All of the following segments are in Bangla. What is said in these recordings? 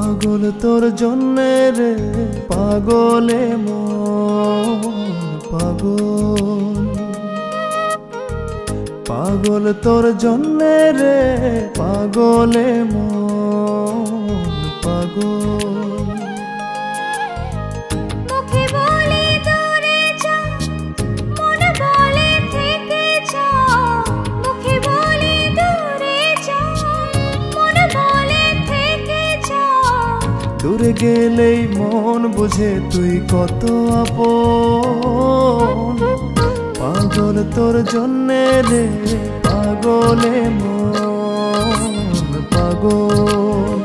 পাগল তোর জন্যে রে পাগলে মন পাগল, পাগল তোর জন্যে রে পাগলে মন পাগল। দূরে গেলেই মন বুঝে তুই কত আপন, পাগল তোর জন্যে রে পাগলে মন পাগল,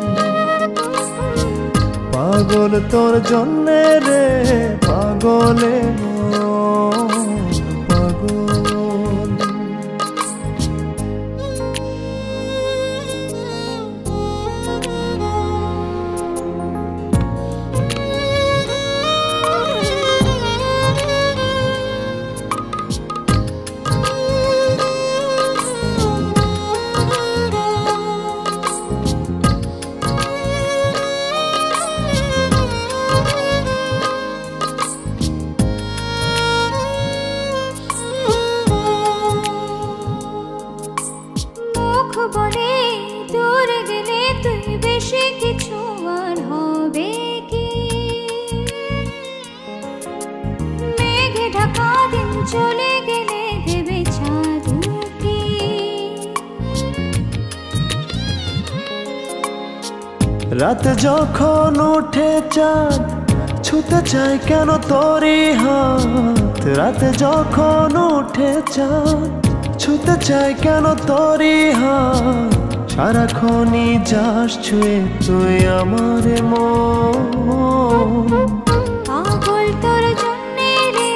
পাগল তোর জন্যে রে পাগলে মন পাগল। বনে দূরে গেলে তুই বেশি কিছু আর হবে কি, মেঘে ঢাকা দিন চলে গেলে দেবে চাঁদ কি। রাত যখন উঠে চাঁদ ছুতে চাই কেন তোরই হাত, রাত যখন উঠে চাঁদ ছুতে চাই কেন তোরই হাত, সারাক্ষণই যাস ছুঁয়ে তুই আমার মন। পাগল তোর জন্যে রে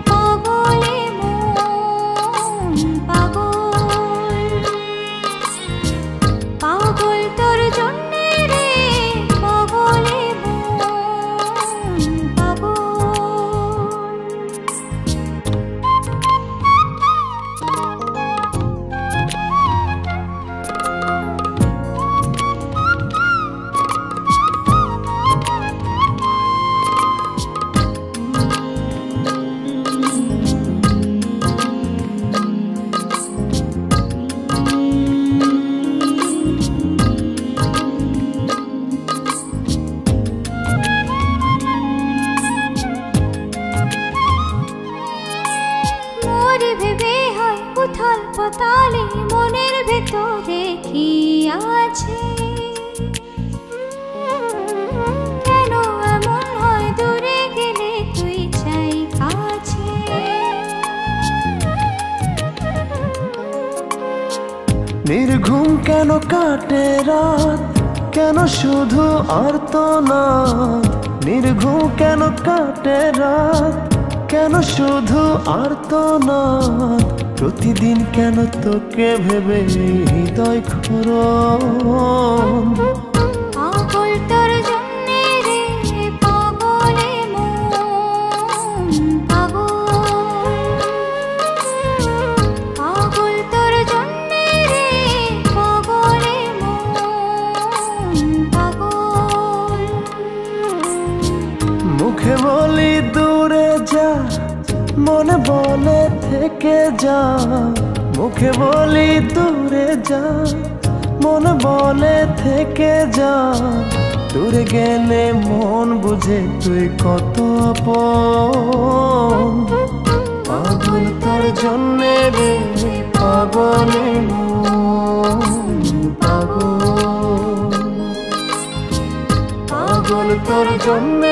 পাগলে মন পাগল, পাগল তোর জন্যে রে পাগলে মন পাগল। ভেবে হয় উথাল পাতালে মনের ভেতরে কি আছে, কেন এমন হয় দূরে গেলে তুই চাই কাছে। নির্ঘুম কেন কাটে রাত, কেন শুধু আর্তনাদ, নির্ঘুম কেন কাটে রাত, কেন শুধু আর্তনাদ, প্রতিদিন কেন তোকে ভেবে হৃদয় ক্ষরণ। পাগল তোর জন্যে রে পাগলে মন পাগল, পাগল তোর জন্যে রে পাগলে মন পাগল। মুখে বলি দূরে যা, মনে বলে থেকে যা, মুখে বলি দূরে যা, মনে বলে থেকে যা, দূরে গেলে মন বুঝে তুই কত আপন, পাগল তোর জন্যে রে পাগলে মন পাগল, পাগল তোর জন্যে